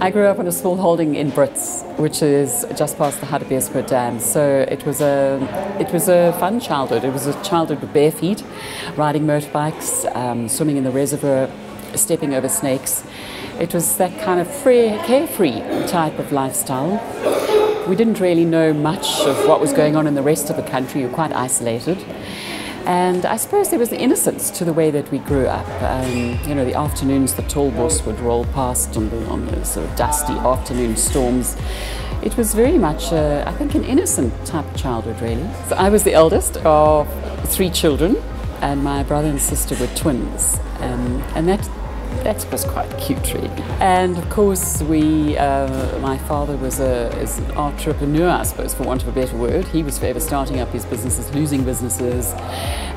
I grew up on a small holding in Brits, which is just past the Abusive Dam. So it was a fun childhood. It was a childhood with bare feet, riding motorbikes, swimming in the reservoir, stepping over snakes. It was that kind of carefree type of lifestyle. We didn't really know much of what was going on in the rest of the country. We were quite isolated. And I suppose there was the innocence to the way that we grew up. You know, the afternoons the tall bus would roll past on the sort of dusty afternoon storms. It was very much, I think, an innocent type of childhood, really. So I was the eldest of 3 children, and my brother and sister were twins. And that was quite cute, really. And of course, my father is an entrepreneur, I suppose, for want of a better word. He was forever starting up his businesses, losing businesses.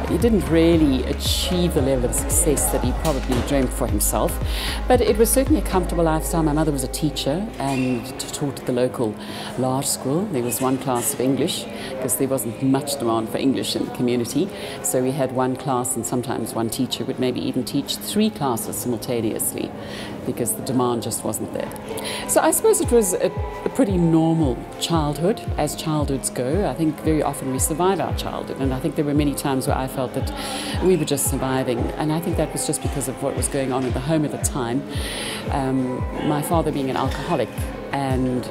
He didn't really achieve the level of success that he probably dreamed for himself, but it was certainly a comfortable lifestyle. My mother was a teacher and taught at the local large school. There was 1 class of English because there wasn't much demand for English in the community. So we had 1 class, and sometimes 1 teacher would maybe even teach 3 classes simultaneously because the demand just wasn't there. So I suppose it was a pretty normal childhood, as childhoods go. I think very often we survive our childhood, and I think there were many times where I felt that we were just surviving, and I think that was just because of what was going on in the home at the time. My father being an alcoholic, and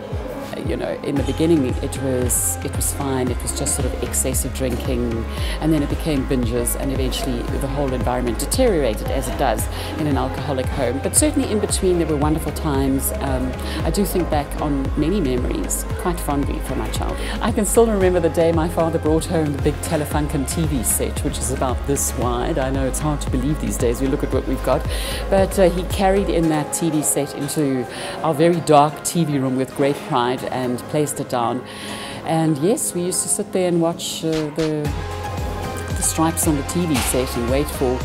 you know, in the beginning it was fine. It was just sort of excessive drinking, and then it became binges, and eventually the whole environment deteriorated, as it does in an alcoholic home. But certainly in between there were wonderful times. I do think back on many memories quite fondly from my childhood. I can still remember the day my father brought home the big Telefunken TV set, which is about this wide. I know it's hard to believe these days, we look at what we've got, but he carried in that TV set into our very dark TV room with great pride and placed it down. And yes, we used to sit there and watch the stripes on the TV set and wait for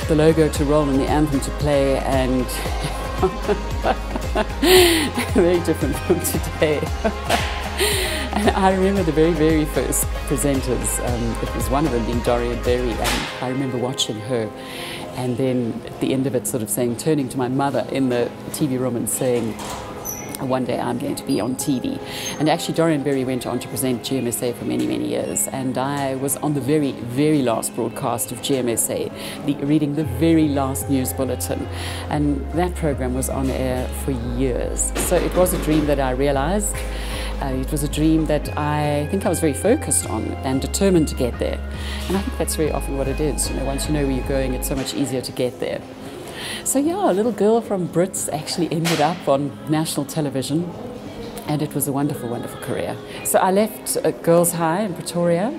the logo to roll and the anthem to play, and very different from today. And I remember the very first presenters. It was one of them being Dorian Berry, and I remember watching her, and then at the end of it sort of turning to my mother in the TV room and saying, one day I'm going to be on TV. And actually Dorian Berry went on to present GMSA for many years, and I was on the very last broadcast of GMSA, reading the very last news bulletin, and that program was on air for years. So it was a dream that I realized. It was a dream that I think I was very focused on and determined to get there. And I think that's very often what it is. You know, once you know where you're going, it's so much easier to get there. So yeah, a little girl from Brits actually ended up on national television, and it was a wonderful career. So I left Girls High in Pretoria,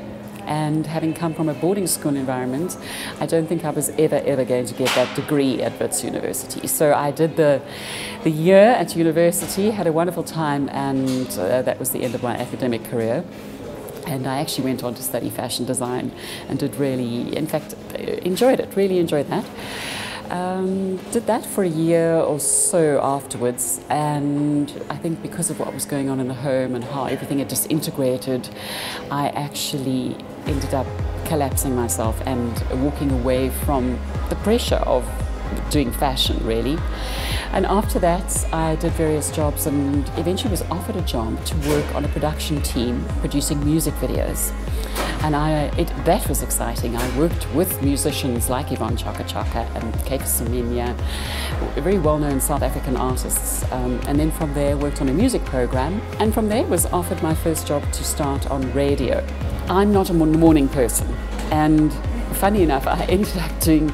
and having come from a boarding school environment, I don't think I was ever going to get that degree at Brits University. So I did the year at university, had a wonderful time, and that was the end of my academic career. And I actually went on to study fashion design and enjoyed it, really enjoyed that. Did that for a year or so afterwards, and I think because of what was going on in the home and how everything had disintegrated, I actually ended up collapsing myself and walking away from the pressure of doing fashion, really. And after that I did various jobs, and eventually was offered a job to work on a production team producing music videos. And that was exciting. I worked with musicians like Yvonne Chaka Chaka and Keiko Semenya, very well-known South African artists. And then from there worked on a music program, and from there was offered my first job to start on radio. I'm not a morning person, and funny enough, I ended up doing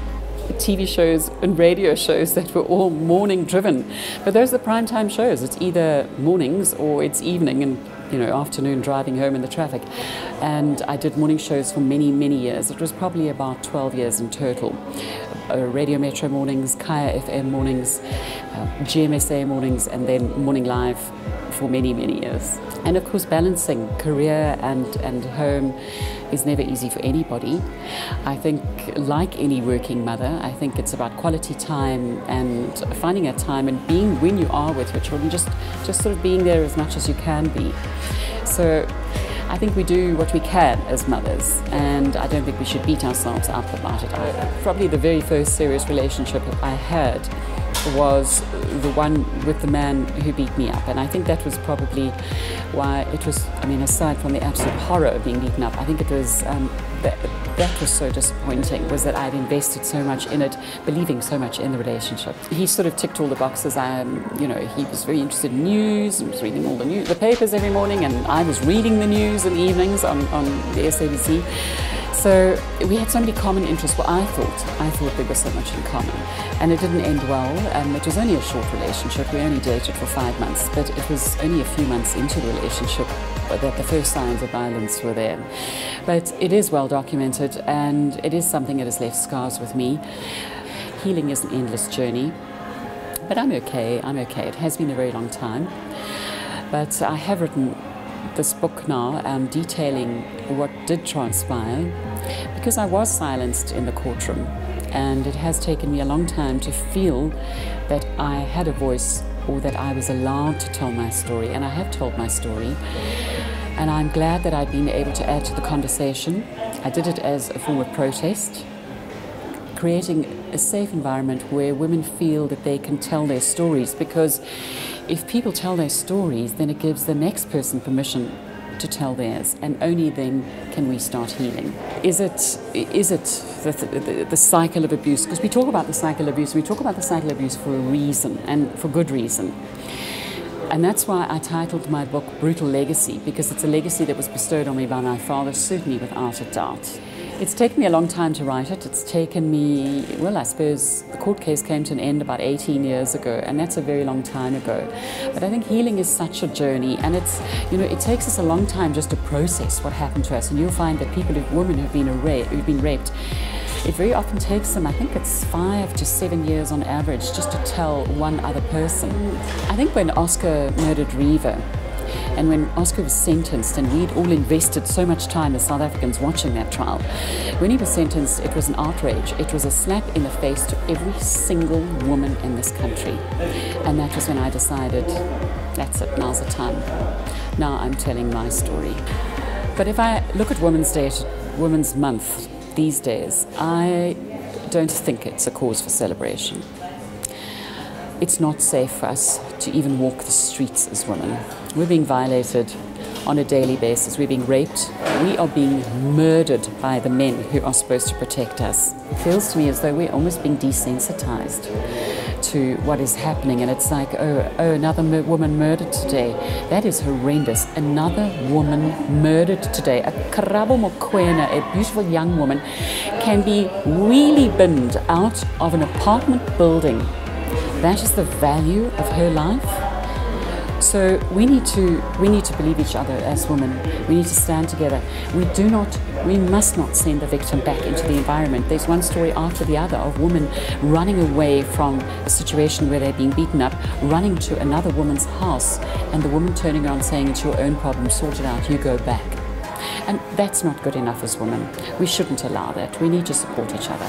TV shows and radio shows that were all morning driven. But those are the primetime shows. It's either mornings or it's evening, and you know, afternoon driving home in the traffic. And I did morning shows for many years. It was probably about 12 years in total. Radio Metro mornings, Kaya FM mornings, GMSA mornings, and then Morning Live for many years. And of course, balancing career and home is never easy for anybody. I think, like any working mother, I think it's about quality time and finding a time and being, when you are with your children, just sort of being there as much as you can be. So I think we do what we can as mothers, and I don't think we should beat ourselves up about it either. Probably the very first serious relationship I had was the one with the man who beat me up. And I think that was probably why it was, I mean, aside from the absolute horror of being beaten up, I think it was, that was so disappointing, was that I'd invested so much in it, believing so much in the relationship. He sort of ticked all the boxes. You know, he was very interested in news, and was reading all the papers every morning, and I was reading the news in the evenings on the SABC. So we had so many common interests. Well, I thought there was so much in common, and it didn't end well. It was only a short relationship. We only dated for 5 months, but it was only a few months into the relationship that the first signs of violence were there. But it is well documented, and it is something that has left scars with me. Healing is an endless journey, but I'm okay. It has been a very long time, but I have written this book now, detailing what did transpire, because I was silenced in the courtroom, and it has taken me a long time to feel that I had a voice, or that I was allowed to tell my story, and I have told my story, and I'm glad that I've been able to add to the conversation. I did it as a form of protest, creating a safe environment where women feel that they can tell their stories, because if people tell their stories, then it gives the next person permission to tell theirs, and only then can we start healing. Is it the cycle of abuse? Because we talk about the cycle of abuse, we talk about the cycle of abuse for a reason, and for good reason. And that's why I titled my book Brutal Legacy, because it's a legacy that was bestowed on me by my father, certainly without a doubt. It's taken me a long time to write it. It's taken me, well, I suppose the court case came to an end about 18 years ago, and that's a very long time ago. But I think healing is such a journey, and it's, you know, it takes us a long time just to process what happened to us. And you'll find that women who've been raped, it very often takes them, I think it's 5 to 7 years on average, just to tell one other person. I think when Oscar murdered Reva, and when Oscar was sentenced, and we'd all invested so much time as South Africans watching that trial, when he was sentenced, it was an outrage. It was a slap in the face to every single woman in this country. And that was when I decided, that's it, now's the time. Now I'm telling my story. But if I look at Women's Day, Women's Month these days, I don't think it's a cause for celebration. It's not safe for us to even walk the streets as women. We're being violated on a daily basis. We're being raped. We are being murdered by the men who are supposed to protect us. It feels to me as though we're almost being desensitized to what is happening, and it's like, oh, another woman murdered today. That is horrendous. Another woman murdered today. A Karabo Mokoena, a beautiful young woman, can be really binned out of an apartment building. That is the value of her life. So we need to believe each other as women. We need to stand together. We must not send the victim back into the environment. There's one story after the other of women running away from a situation where they're being beaten up, running to another woman's house, and the woman turning around saying, it's your own problem, sort it out, you go back. And that's not good enough as women. We shouldn't allow that. We need to support each other.